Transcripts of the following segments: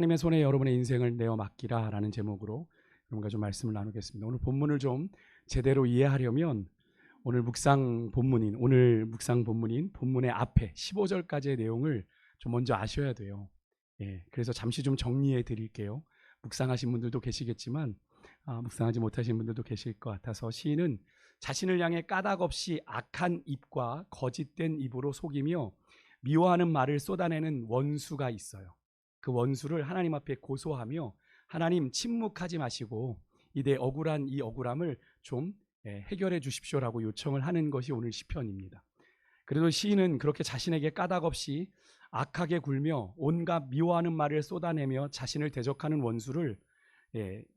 하나님의 손에 여러분의 인생을 내어 맡기라 라는 제목으로 여러분과 좀 말씀을 나누겠습니다. 오늘 본문을 좀 제대로 이해하려면 오늘 묵상 본문인 본문의 앞에 15절까지의 내용을 좀 먼저 아셔야 돼요. 그래서 잠시 좀 정리해 드릴게요. 묵상하신 분들도 계시겠지만 묵상하지 못하신 분들도 계실 것 같아서, 시인은 자신을 향해 까닭 없이 악한 입과 거짓된 입으로 속이며 미워하는 말을 쏟아내는 원수가 있어요. 그 원수를 하나님 앞에 고소하며, 하나님 침묵하지 마시고 내 억울한 이 억울함을 좀 해결해 주십시오라고 요청을 하는 것이 오늘 시편입니다. 그래도 시인은 그렇게 자신에게 까닭 없이 악하게 굴며 온갖 미워하는 말을 쏟아내며 자신을 대적하는 원수를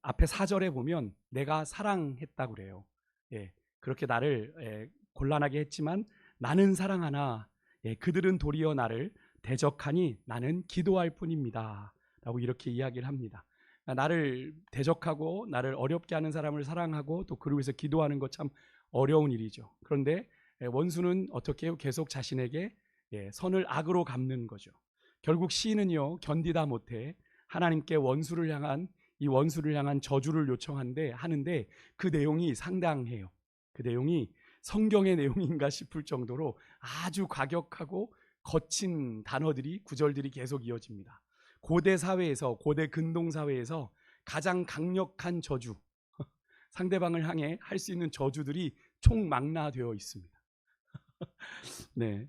앞에 4절에 보면 내가 사랑했다고 그래요. 그렇게 나를 곤란하게 했지만 나는 사랑하나 그들은 도리어 나를 대적하니 나는 기도할 뿐입니다 라고 이렇게 이야기를 합니다. 나를 대적하고 나를 어렵게 하는 사람을 사랑하고 또 그를 위해서 기도하는 것 참 어려운 일이죠. 그런데 원수는 어떻게 해요? 계속 자신에게 선을 악으로 갚는 거죠. 결국 시인은요, 견디다 못해 하나님께 이 원수를 향한 저주를 하는데 그 내용이 상당해요. 그 내용이 성경의 내용인가 싶을 정도로 아주 과격하고 거친 단어들이, 구절들이 계속 이어집니다. 고대 근동 사회에서 가장 강력한 저주, 상대방을 향해 할 수 있는 저주들이 총망라되어 있습니다.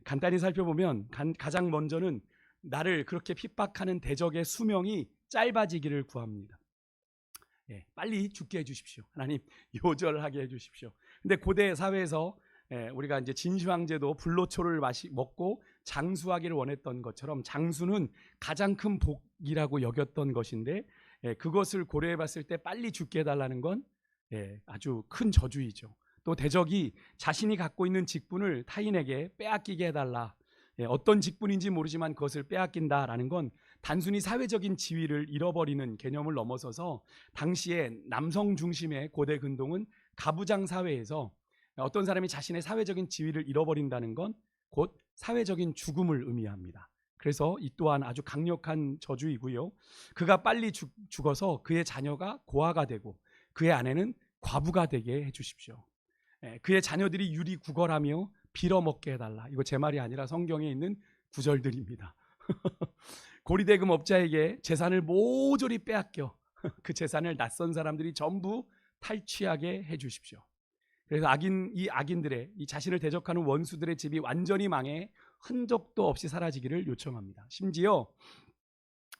간단히 살펴보면 가장 먼저는 나를 그렇게 핍박하는 대적의 수명이 짧아지기를 구합니다. 빨리 죽게 해주십시오. 하나님 요절하게 해주십시오. 근데 고대 사회에서 우리가 이제 진시황제도 불로초를 먹고 장수하기를 원했던 것처럼 장수는 가장 큰 복이라고 여겼던 것인데, 그것을 고려해 봤을 때 빨리 죽게 해달라는 건 아주 큰 저주이죠. 또 대적이 자신이 갖고 있는 직분을 타인에게 빼앗기게 해달라, 어떤 직분인지 모르지만 그것을 빼앗긴다라는 건 단순히 사회적인 지위를 잃어버리는 개념을 넘어서서 당시에 남성 중심의 고대 근동은 가부장 사회에서 어떤 사람이 자신의 사회적인 지위를 잃어버린다는 건 곧 사회적인 죽음을 의미합니다. 그래서 이 또한 아주 강력한 저주이고요. 그가 빨리 죽어서 그의 자녀가 고아가 되고 그의 아내는 과부가 되게 해주십시오. 그의 자녀들이 유리구걸하며 빌어먹게 해달라. 이거 제 말이 아니라 성경에 있는 구절들입니다. 고리대금 업자에게 재산을 모조리 빼앗겨 그 재산을 낯선 사람들이 전부 탈취하게 해주십시오. 그래서 이 자신을 대적하는 원수들의 집이 완전히 망해 흔적도 없이 사라지기를 요청합니다. 심지어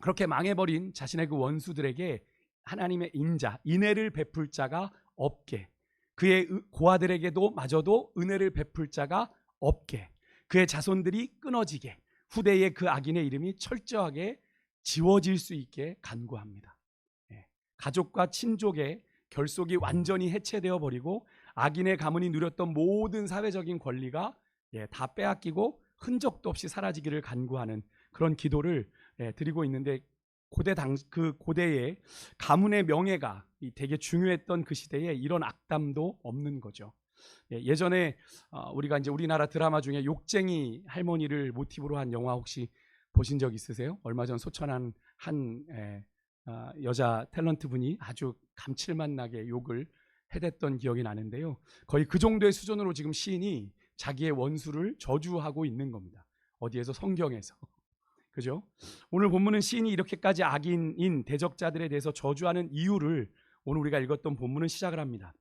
그렇게 망해버린 자신의 그 원수들에게 하나님의 인애를 베풀 자가 없게, 그의 고아들에게도 마저도 은혜를 베풀 자가 없게, 그의 자손들이 끊어지게, 후대의 그 악인의 이름이 철저하게 지워질 수 있게 간구합니다. 가족과 친족의 결속이 완전히 해체되어 버리고 악인의 가문이 누렸던 모든 사회적인 권리가 다 빼앗기고 흔적도 없이 사라지기를 간구하는 그런 기도를 드리고 있는데, 고대의 가문의 명예가 되게 중요했던 그 시대에 이런 악담도 없는 거죠. 예전에 우리가 이제 우리나라 드라마 중에 욕쟁이 할머니를 모티브로 한 영화 혹시 보신 적 있으세요? 얼마 전 소천한 한 여자 탤런트 분이 아주 감칠맛 나게 욕을 해댔던 기억이 나는데요. 거의 그 정도의 수준으로 지금 시인이 자기의 원수를 저주하고 있는 겁니다. 어디에서? 성경에서. 그죠? 오늘 본문은 시인이 이렇게까지 악인인 대적자들에 대해서 저주하는 이유를 오늘 우리가 읽었던 본문은 시작을 합니다.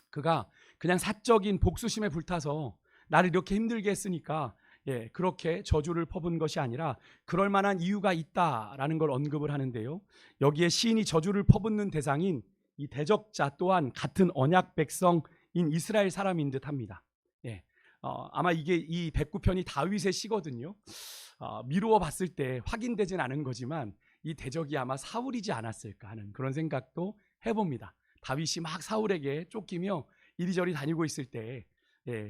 그가 그냥 사적인 복수심에 불타서 나를 이렇게 힘들게 했으니까 그렇게 저주를 퍼붓는 것이 아니라 그럴 만한 이유가 있다라는 걸 언급을 하는데요. 여기에 시인이 저주를 퍼붓는 대상인 이 대적자 또한 같은 언약 백성인 이스라엘 사람인 듯합니다. 아마 이 109편이 다윗의 시거든요. 미루어 봤을 때 확인되진 않은 거지만 이 대적이 아마 사울이지 않았을까 하는 그런 생각도 해봅니다. 다윗이 막 사울에게 쫓기며 이리저리 다니고 있을 때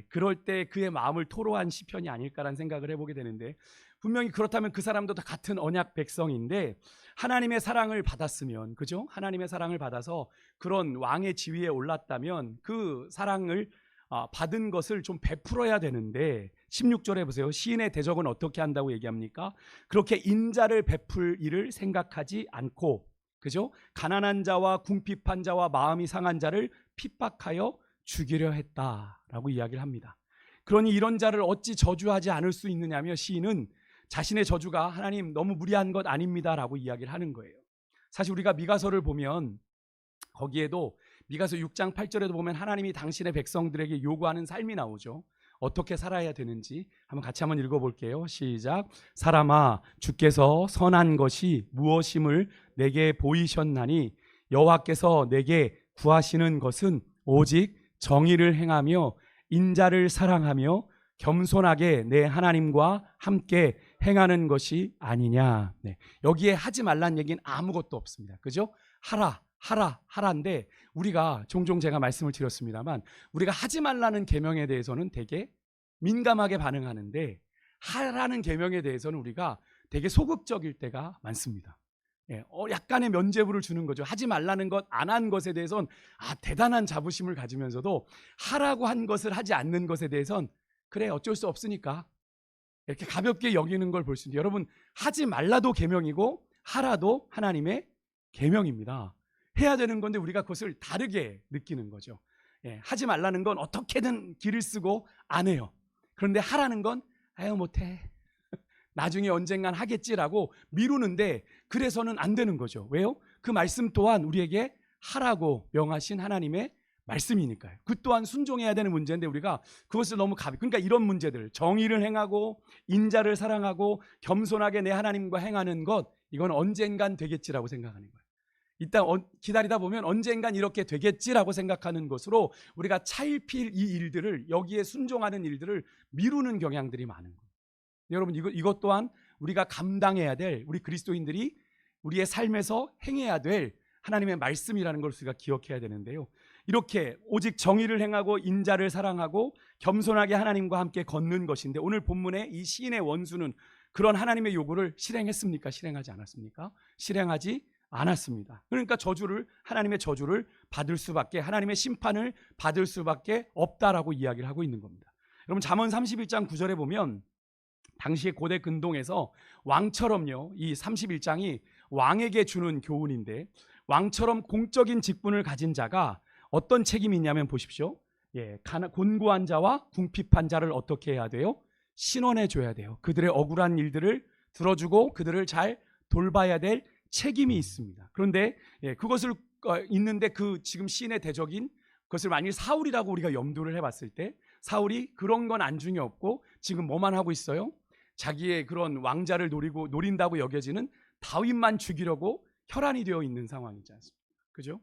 그럴 때 그의 마음을 토로한 시편이 아닐까라는 생각을 해보게 되는데, 분명히 그렇다면 그 사람도 다 같은 언약 백성인데 하나님의 사랑을 받았으면, 그죠? 하나님의 사랑을 받아서 그런 왕의 지위에 올랐다면 그 사랑을 받은 것을 좀 베풀어야 되는데 16절에 보세요. 시인의 대적은 어떻게 한다고 얘기합니까? 그렇게 인자를 베풀 일을 생각하지 않고, 그죠? 가난한 자와 궁핍한 자와 마음이 상한 자를 핍박하여 죽이려 했다라고 이야기를 합니다. 그러니 이런 자를 어찌 저주하지 않을 수 있느냐며 시인은 자신의 저주가 하나님 너무 무리한 것 아닙니다라고 이야기를 하는 거예요. 사실 우리가 미가서를 보면 거기에도 미가서 6장 8절에도 보면 하나님이 당신의 백성들에게 요구하는 삶이 나오죠. 어떻게 살아야 되는지 한번 같이 한번 읽어볼게요. 시작. 사람아, 주께서 선한 것이 무엇임을 내게 보이셨나니 여호와께서 내게 구하시는 것은 오직 정의를 행하며 인자를 사랑하며 겸손하게 내 하나님과 함께 행하는 것이 아니냐. 네. 여기에 하지 말란 얘기는 아무것도 없습니다. 그죠? 하라인데 우리가 종종 제가 말씀을 드렸습니다만 우리가 하지 말라는 계명에 대해서는 되게 민감하게 반응하는데 하라는 계명에 대해서는 우리가 되게 소극적일 때가 많습니다. 약간의 면죄부를 주는 거죠. 하지 말라는 것, 안 한 것에 대해서는 대단한 자부심을 가지면서도 하라고 한 것을 하지 않는 것에 대해서는 그래 어쩔 수 없으니까 이렇게 가볍게 여기는 걸 볼 수 있는데, 여러분 하지 말라도 계명이고 하라도 하나님의 계명입니다. 해야 되는 건데 우리가 그것을 다르게 느끼는 거죠. 하지 말라는 건 어떻게든 길을 쓰고 안 해요. 그런데 하라는 건 아유 못해, 나중에 언젠간 하겠지라고 미루는데, 그래서는 안 되는 거죠. 왜요? 그 말씀 또한 우리에게 하라고 명하신 하나님의 말씀이니까요. 그 또한 순종해야 되는 문제인데 우리가 그것을 너무 그러니까 이런 문제들, 정의를 행하고 인자를 사랑하고 겸손하게 내 하나님과 행하는 것, 이건 언젠간 되겠지라고 생각하는 거예요. 일단 기다리다 보면 언젠간 이렇게 되겠지라고 생각하는 것으로 우리가 차일피일 이 일들을, 여기에 순종하는 일들을 미루는 경향들이 많은 거예요. 여러분 이것 또한 우리가 감당해야 될, 우리 그리스도인들이 우리의 삶에서 행해야 될 하나님의 말씀이라는 걸 우리가 기억해야 되는데요. 이렇게 오직 정의를 행하고 인자를 사랑하고 겸손하게 하나님과 함께 걷는 것인데, 오늘 본문의 이 시인의 원수는 그런 하나님의 요구를 실행했습니까? 실행하지 않았습니까? 실행하지 않았습니다. 그러니까 하나님의 저주를 받을 수밖에, 하나님의 심판을 받을 수밖에 없다라고 이야기를 하고 있는 겁니다. 여러분 잠언 31장 9절에 보면 당시의 고대 근동에서 왕처럼요, 이 31장이 왕에게 주는 교훈인데, 왕처럼 공적인 직분을 가진 자가 어떤 책임이 있냐면 보십시오. 곤고한 자와 궁핍한 자를 어떻게 해야 돼요? 신원해 줘야 돼요. 그들의 억울한 일들을 들어주고 그들을 잘 돌봐야 될 책임이 있습니다. 그런데 그것을 있는데 지금 시인의 대적인 그것을 만일 사울이라고 우리가 염두를 해봤을 때, 사울이 그런 건 안중에 없고 지금 뭐만 하고 있어요? 자기의 그런 왕자를 노린다고 여겨지는 다윗만 죽이려고 혈안이 되어 있는 상황이지 않습니까? 그죠?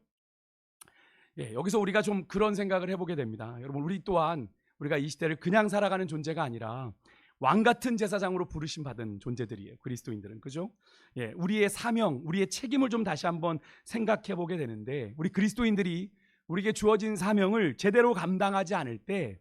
여기서 우리가 좀 그런 생각을 해보게 됩니다. 여러분 우리 또한 우리가 이 시대를 그냥 살아가는 존재가 아니라 왕 같은 제사장으로 부르심 받은 존재들이에요. 그리스도인들은. 그죠? 우리의 사명, 우리의 책임을 좀 다시 한번 생각해 보게 되는데, 우리 그리스도인들이 우리에게 주어진 사명을 제대로 감당하지 않을 때,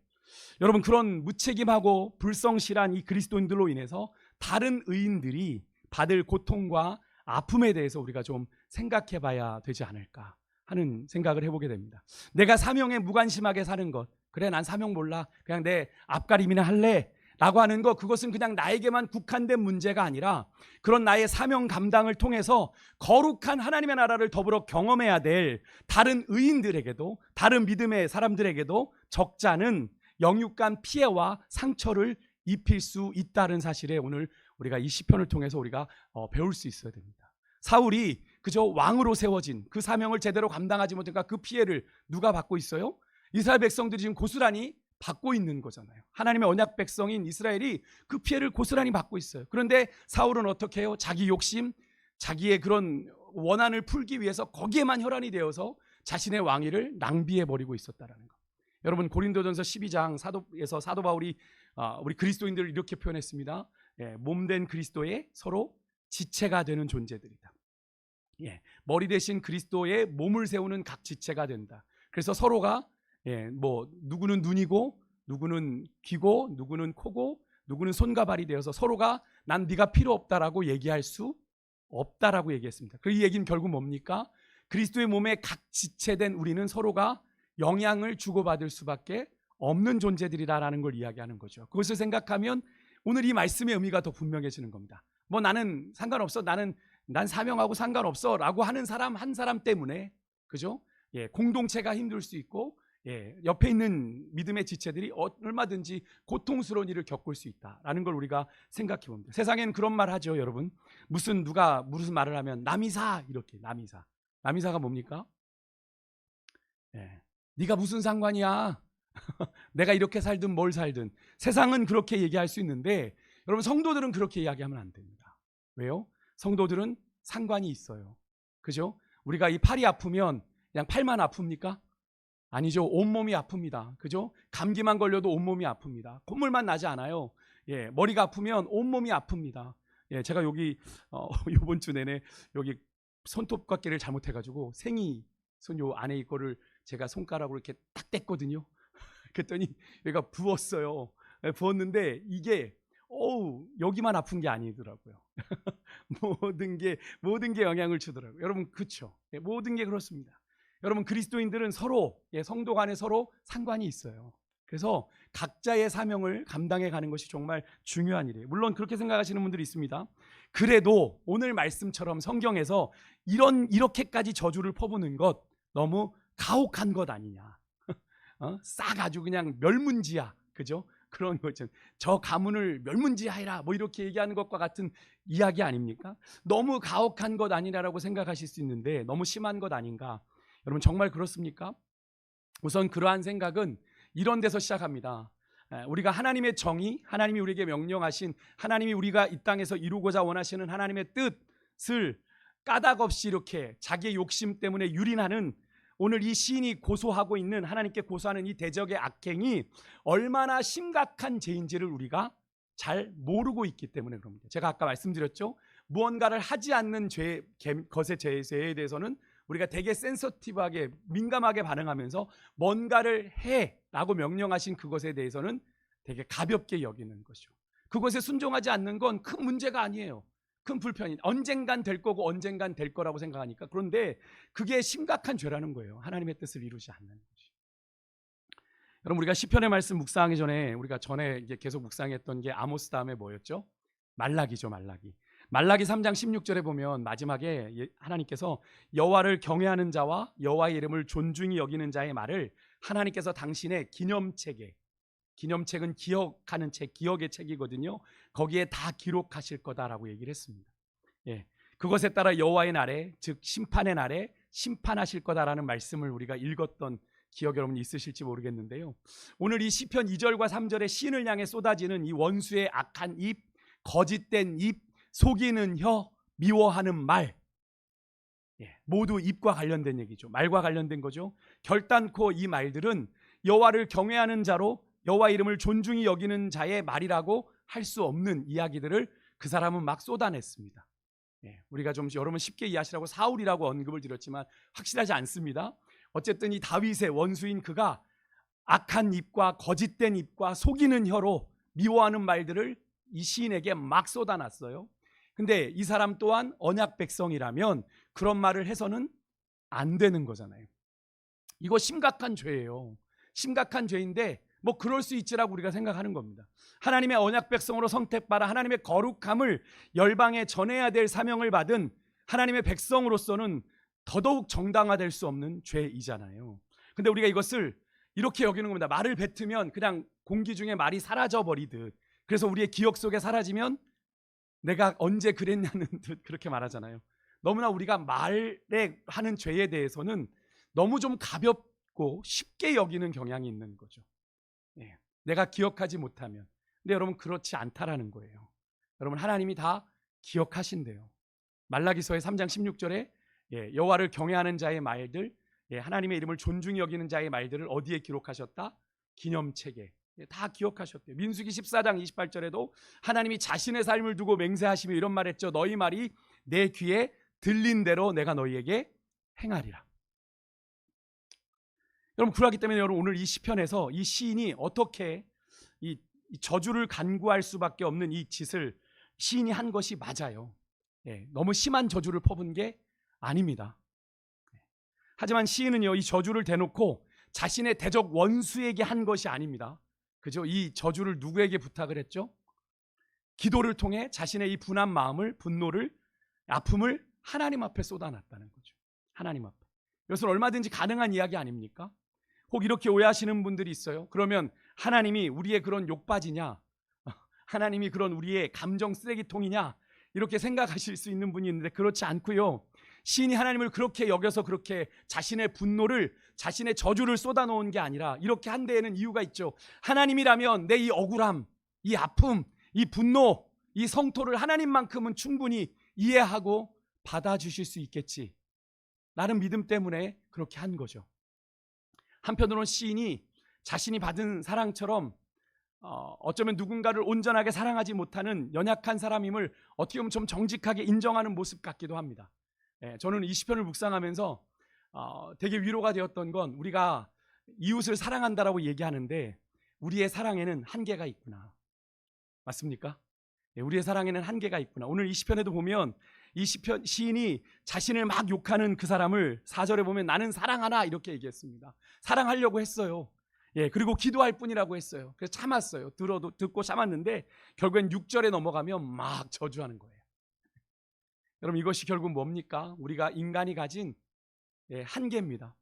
여러분 그런 무책임하고 불성실한 이 그리스도인들로 인해서 다른 의인들이 받을 고통과 아픔에 대해서 우리가 좀 생각해 봐야 되지 않을까 하는 생각을 해보게 됩니다. 내가 사명에 무관심하게 사는 것, 그래 난 사명 몰라, 그냥 내 앞가림이나 할래 라고 하는 것, 그것은 그냥 나에게만 국한된 문제가 아니라 그런 나의 사명 감당을 통해서 거룩한 하나님의 나라를 더불어 경험해야 될 다른 의인들에게도, 다른 믿음의 사람들에게도 적잖은 영육간 피해와 상처를 입힐 수 있다는 사실에 오늘 우리가 이 시편을 통해서 우리가 배울 수 있어야 됩니다. 사울이 그저 왕으로 세워진 그 사명을 제대로 감당하지 못하니까 그 피해를 누가 받고 있어요? 이스라엘 백성들이 지금 고스란히 받고 있는 거잖아요. 하나님의 언약 백성인 이스라엘이 그 피해를 고스란히 받고 있어요. 그런데 사울은 어떻게 해요? 자기 욕심, 자기의 그런 원한을 풀기 위해서 거기에만 혈안이 되어서 자신의 왕위를 낭비해버리고 있었다는 것. 여러분 고린도전서 12장 사도에서 사도 바울이 우리 그리스도인들을 이렇게 표현했습니다. 몸된 그리스도의 서로 지체가 되는 존재들이다. 머리 대신 그리스도의 몸을 세우는 각 지체가 된다. 그래서 서로가 누구는 눈이고 누구는 귀고 누구는 코고 누구는 손과 발이 되어서 서로가 난 네가 필요 없다라고 얘기할 수 없다라고 얘기했습니다. 그 얘기는 결국 뭡니까? 그리스도의 몸에 각 지체된 우리는 서로가 영향을 주고받을 수밖에 없는 존재들이다라는 걸 이야기하는 거죠. 그것을 생각하면 오늘 이 말씀의 의미가 더 분명해지는 겁니다. 뭐 나는 상관없어, 난 사명하고 상관없어 라고 하는 사람 한 사람 때문에, 그죠? 예, 공동체가 힘들 수 있고, 예, 옆에 있는 믿음의 지체들이 얼마든지 고통스러운 일을 겪을 수 있다라는 걸 우리가 생각해 봅니다. 세상에는 그런 말 하죠, 여러분. 누가 무슨 말을 하면 남이사, 이렇게. 남이사가 뭡니까? 예, 네가 무슨 상관이야? 내가 이렇게 살든 뭘 살든. 세상은 그렇게 얘기할 수 있는데 여러분, 성도들은 그렇게 이야기하면 안 됩니다. 왜요? 성도들은 상관이 있어요. 그죠? 우리가 이 팔이 아프면 그냥 팔만 아픕니까? 아니죠. 온몸이 아픕니다. 그죠? 감기만 걸려도 온몸이 아픕니다. 콧물만 나지 않아요. 예, 머리가 아프면 온몸이 아픕니다. 예, 제가 여기 이번 주 내내 여기 손톱깎이를 잘못해가지고 생이 손 요 안에 이 거를 제가 손가락으로 이렇게 딱 뗐거든요. 그랬더니 얘가 부었어요. 예, 부었는데 이게 여기만 아픈 게 아니더라고요. 모든 게 영향을 주더라고요. 여러분, 그렇죠? 예, 모든 게 그렇습니다. 여러분, 그리스도인들은 서로, 성도 간에 서로 상관이 있어요. 그래서 각자의 사명을 감당해 가는 것이 정말 중요한 일이에요. 물론 그렇게 생각하시는 분들이 있습니다. 그래도 오늘 말씀처럼 성경에서 이렇게까지 저주를 퍼부는 것 너무 가혹한 것 아니냐. 싹 아주 그냥 멸문지야. 그죠? 그런 거죠. 저 가문을 멸문지하이라 뭐 이렇게 얘기하는 것과 같은 이야기 아닙니까? 너무 가혹한 것 아니냐라고 생각하실 수 있는데 너무 심한 것 아닌가? 여러분, 정말 그렇습니까? 우선 그러한 생각은 이런 데서 시작합니다. 우리가 하나님의 정의, 하나님이 우리에게 명령하신, 하나님이 우리가 이 땅에서 이루고자 원하시는 하나님의 뜻을 까닭없이 이렇게 자기의 욕심 때문에 유린하는, 오늘 이 시인이 고소하고 있는, 하나님께 고소하는 이 대적의 악행이 얼마나 심각한 죄인지를 우리가 잘 모르고 있기 때문에 그럽니다. 제가 아까 말씀드렸죠. 무언가를 하지 않는 것의 죄에 대해서는 우리가 되게 센서티브하게, 민감하게 반응하면서 뭔가를 해라고 명령하신 그것에 대해서는 되게 가볍게 여기는 것이죠. 그것에 순종하지 않는 건 큰 문제가 아니에요. 큰 불편이 언젠간 될 거고 언젠간 될 거라고 생각하니까. 그런데 그게 심각한 죄라는 거예요. 하나님의 뜻을 이루지 않는 것이. 여러분, 우리가 시편의 말씀 묵상하기 전에 우리가 전에 이제 계속 묵상했던 게 아모스 다음에 뭐였죠? 말라기죠. 말라기 3장 16절에 보면 마지막에 하나님께서 여호와를 경외하는 자와 여호와의 이름을 존중히 여기는 자의 말을 하나님께서 당신의 기념책은 기억하는 책, 기억의 책이거든요. 거기에 다 기록하실 거다라고 얘기를 했습니다. 예, 그것에 따라 여호와의 날에, 즉 심판의 날에 심판하실 거다라는 말씀을 우리가 읽었던 기억 여러분 있으실지 모르겠는데요. 오늘 이 시편 2절과 3절에 시인을 향해 쏟아지는 이 원수의 악한 입, 거짓된 입, 속이는 혀, 미워하는 말, 모두 입과 관련된 얘기죠. 말과 관련된 거죠. 결단코 이 말들은 여호와를 경외하는 자로 여호와 이름을 존중히 여기는 자의 말이라고 할 수 없는 이야기들을 그 사람은 막 쏟아냈습니다. 우리가 좀 여러분 쉽게 이해하시라고 사울이라고 언급을 드렸지만 확실하지 않습니다. 어쨌든 이 다윗의 원수인 그가 악한 입과 거짓된 입과 속이는 혀로 미워하는 말들을 이 시인에게 막 쏟아놨어요. 근데 이 사람 또한 언약 백성이라면 그런 말을 해서는 안 되는 거잖아요. 이거 심각한 죄예요. 심각한 죄인데 뭐 그럴 수 있지라고 우리가 생각하는 겁니다. 하나님의 언약 백성으로 선택받아 하나님의 거룩함을 열방에 전해야 될 사명을 받은 하나님의 백성으로서는 더더욱 정당화될 수 없는 죄이잖아요. 근데 우리가 이것을 이렇게 여기는 겁니다. 말을 뱉으면 그냥 공기 중에 말이 사라져 버리듯, 그래서 우리의 기억 속에 사라지면 내가 언제 그랬냐는 듯 그렇게 말하잖아요. 너무나 우리가 말에 하는 죄에 대해서는 너무 좀 가볍고 쉽게 여기는 경향이 있는 거죠. 내가 기억하지 못하면. 근데 여러분, 그렇지 않다라는 거예요. 여러분, 하나님이 다 기억하신대요. 말라기서의 3장 16절에 여호와를 경외하는 자의 말들, 하나님의 이름을 존중히 여기는 자의 말들을 어디에 기록하셨다? 기념책에. 다 기억하셨대요. 민수기 14장 28절에도 하나님이 자신의 삶을 두고 맹세하시며 이런 말했죠. 너희 말이 내 귀에 들린 대로 내가 너희에게 행하리라. 여러분, 그러기 때문에 여러분, 오늘 이 시편에서 이 시인이 어떻게 이 저주를 간구할 수밖에 없는 이 짓을 시인이 한 것이 맞아요. 너무 심한 저주를 퍼부은 게 아닙니다. 하지만 시인은요, 이 저주를 대놓고 자신의 대적 원수에게 한 것이 아닙니다. 그죠? 이 저주를 누구에게 부탁을 했죠? 기도를 통해 자신의 이 분한 마음을, 분노를, 아픔을 하나님 앞에 쏟아놨다는 거죠. 하나님 앞에. 이것은 얼마든지 가능한 이야기 아닙니까? 혹 이렇게 오해하시는 분들이 있어요. 그러면 하나님이 우리의 그런 욕받이냐? 하나님이 그런 우리의 감정 쓰레기통이냐? 이렇게 생각하실 수 있는 분이 있는데 그렇지 않고요. 시인이 하나님을 그렇게 여겨서 그렇게 자신의 분노를, 자신의 저주를 쏟아놓은 게 아니라 이렇게 한 데에는 이유가 있죠. 하나님이라면 내 이 억울함, 이 아픔, 이 분노, 이 성토를 하나님만큼은 충분히 이해하고 받아주실 수 있겠지 라는 믿음 때문에 그렇게 한 거죠. 한편으로는 시인이 자신이 받은 사랑처럼 어쩌면 누군가를 온전하게 사랑하지 못하는 연약한 사람임을 어떻게 보면 좀 정직하게 인정하는 모습 같기도 합니다. 저는 이 시편을 묵상하면서 되게 위로가 되었던 건 우리가 이웃을 사랑한다라고 얘기하는데 우리의 사랑에는 한계가 있구나. 맞습니까? 우리의 사랑에는 한계가 있구나. 오늘 이 시편에도 보면 이 시인이 자신을 막 욕하는 그 사람을 4절에 보면 나는 사랑하나 이렇게 얘기했습니다. 사랑하려고 했어요. 그리고 기도할 뿐이라고 했어요. 그래서 참았어요. 듣고 참았는데 결국엔 6절에 넘어가면 막 저주하는 거예요. 여러분 이것이 결국 뭡니까? 우리가 인간이 가진 한계입니다.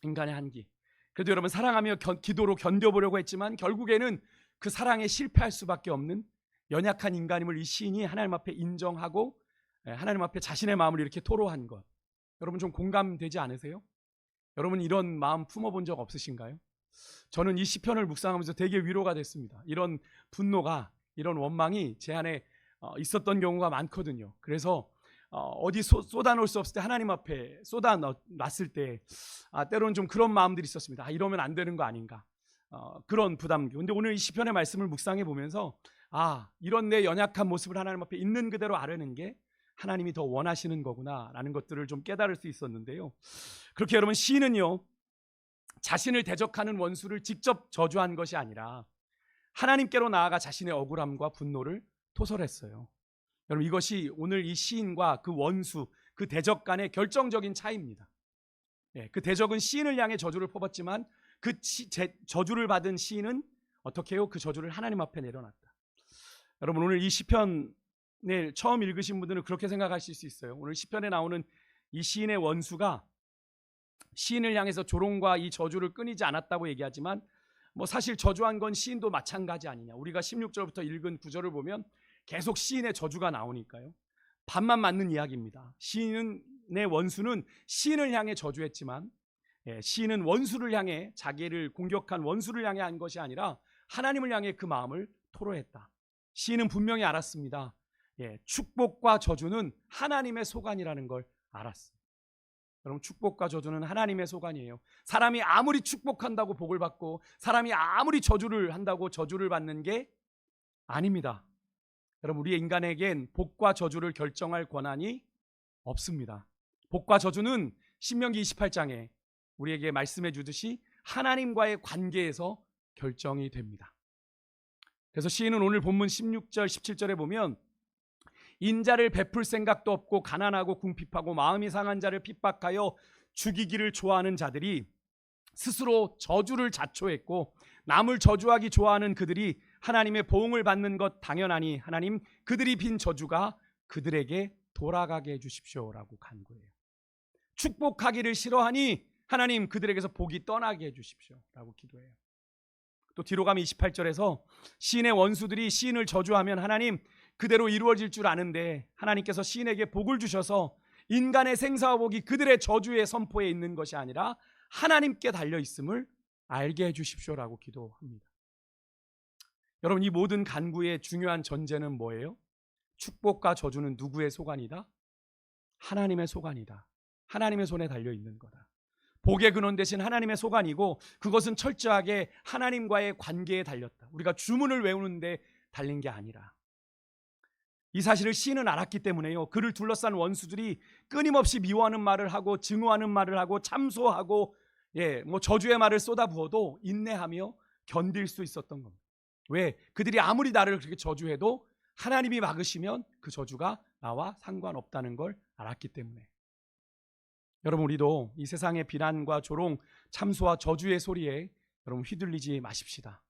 인간의 한계. 그래도 여러분 사랑하며 기도로 견뎌보려고 했지만 결국에는 그 사랑에 실패할 수밖에 없는 연약한 인간임을 이 시인이 하나님 앞에 인정하고 하나님 앞에 자신의 마음을 이렇게 토로한 것. 여러분 좀 공감되지 않으세요? 여러분 이런 마음 품어본 적 없으신가요? 저는 이 시편을 묵상하면서 되게 위로가 됐습니다. 이런 분노가, 이런 원망이 제 안에 있었던 경우가 많거든요. 그래서 어디 쏟아놓을 수 없을 때 하나님 앞에 쏟아놨을 때 때로는 좀 그런 마음들이 있었습니다. 이러면 안 되는 거 아닌가, 그런 부담. 근데 오늘 이 시편의 말씀을 묵상해 보면서 이런 내 연약한 모습을 하나님 앞에 있는 그대로 아뢰는 게 하나님이 더 원하시는 거구나 라는 것들을 좀 깨달을 수 있었는데요. 그렇게 여러분 시인은요 자신을 대적하는 원수를 직접 저주한 것이 아니라 하나님께로 나아가 자신의 억울함과 분노를 토설했어요. 여러분 이것이 오늘 이 시인과 그 원수, 그 대적 간의 결정적인 차이입니다. 그 대적은 시인을 향해 저주를 퍼붓지만 그 저주를 받은 시인은 어떻게 해요? 그 저주를 하나님 앞에 내려놨다. 여러분 오늘 이 시편을 처음 읽으신 분들은 그렇게 생각하실 수 있어요. 오늘 시편에 나오는 이 시인의 원수가 시인을 향해서 조롱과 이 저주를 끊이지 않았다고 얘기하지만 사실 저주한 건 시인도 마찬가지 아니냐. 우리가 16절부터 읽은 9절을 보면 계속 시인의 저주가 나오니까요. 반만 맞는 이야기입니다. 시인의 원수는 시인을 향해 저주했지만 시인은 원수를 향해, 자기를 공격한 원수를 향해 한 것이 아니라 하나님을 향해 그 마음을 토로했다. 시인은 분명히 알았습니다. 축복과 저주는 하나님의 소관이라는 걸 알았습니다. 여러분 축복과 저주는 하나님의 소관이에요. 사람이 아무리 축복한다고 복을 받고 사람이 아무리 저주를 한다고 저주를 받는 게 아닙니다. 여러분 우리 인간에겐 복과 저주를 결정할 권한이 없습니다. 복과 저주는 신명기 28장에 우리에게 말씀해 주듯이 하나님과의 관계에서 결정이 됩니다. 그래서 시인은 오늘 본문 16절 17절에 보면 인자를 베풀 생각도 없고 가난하고 궁핍하고 마음이 상한 자를 핍박하여 죽이기를 좋아하는 자들이 스스로 저주를 자초했고 남을 저주하기 좋아하는 그들이 하나님의 보응을 받는 것 당연하니 하나님 그들이 빈 저주가 그들에게 돌아가게 해주십시오라고 간구해요. 축복하기를 싫어하니 하나님 그들에게서 복이 떠나게 해주십시오라고 기도해요. 또 뒤로 가면 28절에서 시인의 원수들이 시인을 저주하면 하나님 그대로 이루어질 줄 아는데 하나님께서 시인에게 복을 주셔서 인간의 생사와 복이 그들의 저주의 선포에 있는 것이 아니라 하나님께 달려있음을 알게 해주십시오라고 기도합니다. 여러분 이 모든 간구의 중요한 전제는 뭐예요? 축복과 저주는 누구의 소관이다? 하나님의 소관이다. 하나님의 손에 달려있는 거다. 복의 근원 대신 하나님의 소관이고 그것은 철저하게 하나님과의 관계에 달렸다. 우리가 주문을 외우는데 달린 게 아니라. 이 사실을 시인은 알았기 때문에요. 그를 둘러싼 원수들이 끊임없이 미워하는 말을 하고 증오하는 말을 하고 참소하고 저주의 말을 쏟아부어도 인내하며 견딜 수 있었던 겁니다. 왜? 그들이 아무리 나를 그렇게 저주해도 하나님이 막으시면 그 저주가 나와 상관없다는 걸 알았기 때문에. 여러분, 우리도 이 세상의 비난과 조롱, 참소와 저주의 소리에 여러분 휘둘리지 마십시다.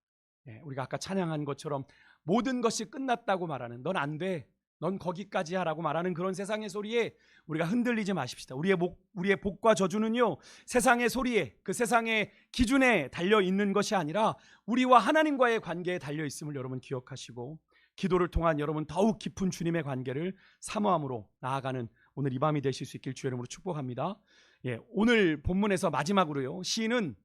우리가 아까 찬양한 것처럼 모든 것이 끝났다고 말하는, 넌 안 돼, 넌 거기까지 하라고 말하는 그런 세상의 소리에 우리가 흔들리지 마십시다. 우리의 복과 저주는요, 세상의 소리에, 그 세상의 기준에 달려 있는 것이 아니라 우리와 하나님과의 관계에 달려 있음을 여러분 기억하시고, 기도를 통한 여러분 더욱 깊은 주님의 관계를 사모함으로 나아가는 오늘 이 밤이 되실 수 있길 주의 이름으로 축복합니다. 오늘 본문에서 마지막으로요, 시인은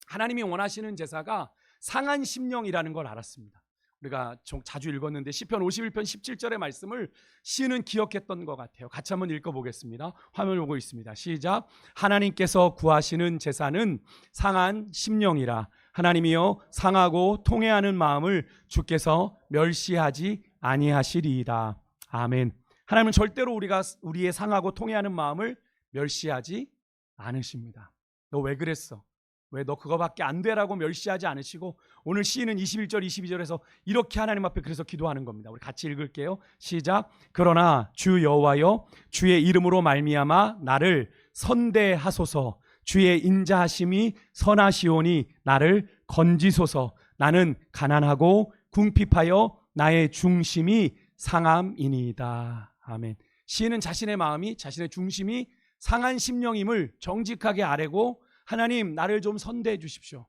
하나님이 원하시는 제사가 상한 심령이라는 걸 알았습니다. 우리가 자주 읽었는데 시편 51편 17절의 말씀을 시인은 기억했던 것 같아요. 같이 한번 읽어보겠습니다. 화면을 보고 있습니다. 시작. 하나님께서 구하시는 제사는 상한 심령이라. 하나님이여 상하고 통회하는 마음을 주께서 멸시하지 아니하시리이다. 아멘. 하나님은 절대로 우리의 상하고 통회하는 마음을 멸시하지 않으십니다. 너 왜 그랬어? 왜 너 그거밖에 안 돼라고 멸시하지 않으시고, 오늘 시인은 21절 22절에서 이렇게 하나님 앞에 그래서 기도하는 겁니다. 우리 같이 읽을게요. 시작. 그러나 주 여호와여, 주의 이름으로 말미암아 나를 선대하소서. 주의 인자하심이 선하시오니 나를 건지소서. 나는 가난하고 궁핍하여 나의 중심이 상함이니이다. 아멘. 시인은 자신의 마음이, 자신의 중심이 상한 심령임을 정직하게 아뢰고, 하나님 나를 좀 선대해 주십시오.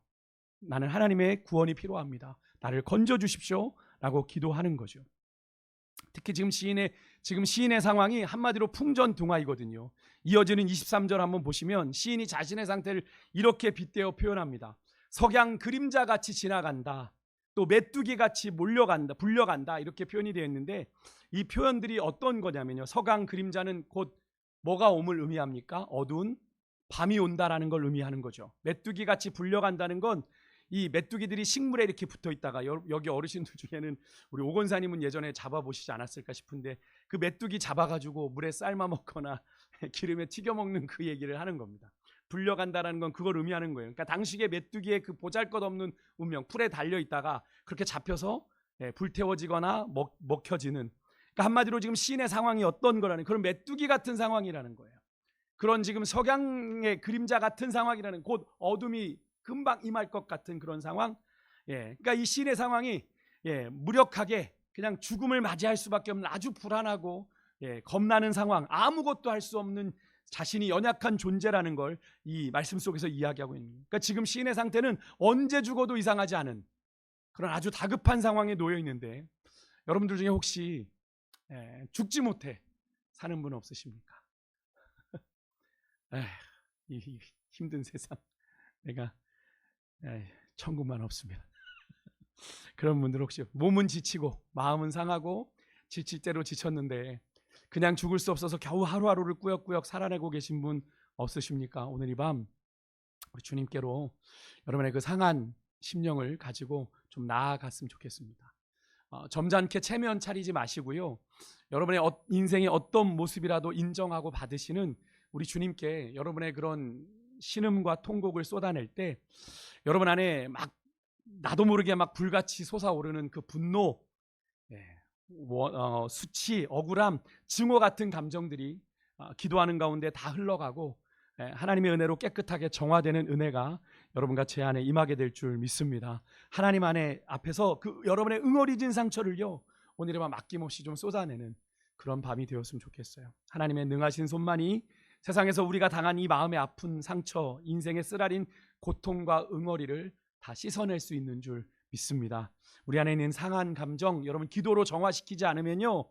나는 하나님의 구원이 필요합니다. 나를 건져 주십시오 라고 기도하는 거죠. 특히 지금 시인의 상황이 한마디로 풍전등화이거든요. 이어지는 23절 한번 보시면 시인이 자신의 상태를 이렇게 빗대어 표현합니다. 석양 그림자같이 지나간다, 또 메뚜기같이 불려간다, 이렇게 표현이 되어 있는데, 이 표현들이 어떤 거냐면요, 석양 그림자는 곧 뭐가 옴을 의미합니까? 어두운 밤이 온다라는 걸 의미하는 거죠. 메뚜기같이 불려간다는 건 이 메뚜기들이 식물에 이렇게 붙어 있다가, 여기 어르신들 중에는 우리 오건사님은 예전에 잡아보시지 않았을까 싶은데, 그 메뚜기 잡아가지고 물에 삶아 먹거나 기름에 튀겨 먹는 그 얘기를 하는 겁니다. 불려간다라는 건 그걸 의미하는 거예요. 그러니까 당시의 메뚜기의 그 보잘것없는 운명, 풀에 달려 있다가 그렇게 잡혀서 불태워지거나 먹혀지는, 그러니까 한마디로 지금 시인의 상황이 어떤 거라는, 그런 메뚜기 같은 상황이라는 거예요. 그런 지금 석양의 그림자 같은 상황이라는, 곧 어둠이 금방 임할 것 같은 그런 상황. 그러니까 이 시인의 상황이 무력하게 그냥 죽음을 맞이할 수밖에 없는 아주 불안하고 겁나는 상황, 아무것도 할 수 없는 자신이 연약한 존재라는 걸 이 말씀 속에서 이야기하고 있는 거예요. 그러니까 지금 시인의 상태는 언제 죽어도 이상하지 않은 그런 아주 다급한 상황에 놓여 있는데, 여러분들 중에 혹시 죽지 못해 사는 분 없으십니까? 이 힘든 세상, 내가 천국만 없으면. 그런 분들 혹시 몸은 지치고 마음은 상하고 지칠 대로 지쳤는데 그냥 죽을 수 없어서 겨우 하루하루를 꾸역꾸역 살아내고 계신 분 없으십니까? 오늘 이 밤 우리 주님께로 여러분의 그 상한 심령을 가지고 좀 나아갔으면 좋겠습니다. 점잖게 체면 차리지 마시고요, 여러분의 인생의 어떤 모습이라도 인정하고 받으시는 우리 주님께 여러분의 그런 신음과 통곡을 쏟아낼 때, 여러분 안에 막 나도 모르게 막 불같이 솟아오르는 그 분노, 수치, 억울함, 증오 같은 감정들이 기도하는 가운데 다 흘러가고 하나님의 은혜로 깨끗하게 정화되는 은혜가 여러분과 제 안에 임하게 될 줄 믿습니다. 하나님 안에 앞에서 그 여러분의 응어리진 상처를요, 오늘의 밤 아낌없이 좀 쏟아내는 그런 밤이 되었으면 좋겠어요. 하나님의 능하신 손만이 세상에서 우리가 당한 이 마음의 아픈 상처, 인생의 쓰라린 고통과 응어리를 다 씻어낼 수 있는 줄 믿습니다. 우리 안에 있는 상한 감정, 여러분 기도로 정화시키지 않으면요,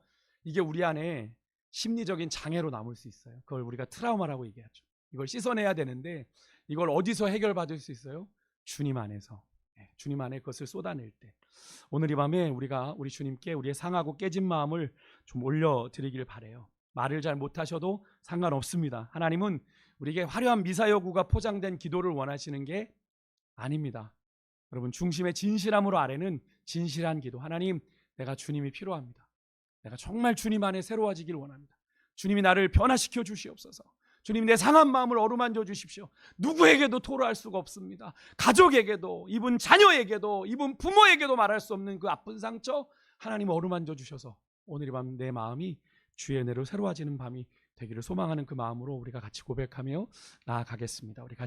이게 우리 안에 심리적인 장애로 남을 수 있어요. 그걸 우리가 트라우마라고 얘기하죠. 이걸 씻어내야 되는데, 이걸 어디서 해결받을 수 있어요? 주님 안에서. 주님 안에 그것을 쏟아낼 때, 오늘 이 밤에 우리가 우리 주님께 우리의 상하고 깨진 마음을 좀 올려드리길 바라요. 말을 잘 못하셔도 상관없습니다. 하나님은 우리에게 화려한 미사여구가 포장된 기도를 원하시는 게 아닙니다. 여러분, 중심의 진실함으로 아래는 진실한 기도. 하나님, 내가 주님이 필요합니다. 내가 정말 주님 안에 새로워지길 원합니다. 주님이 나를 변화시켜 주시옵소서. 주님, 내 상한 마음을 어루만져 주십시오. 누구에게도 토로할 수가 없습니다. 가족에게도, 이분 자녀에게도, 이분 부모에게도 말할 수 없는 그 아픈 상처, 하나님 어루만져 주셔서 오늘 이 밤 내 마음이 주의 은혜로 새로워지는 밤이 되기를 소망하는 그 마음으로 우리가 같이 고백하며 나아가겠습니다. 우리 같이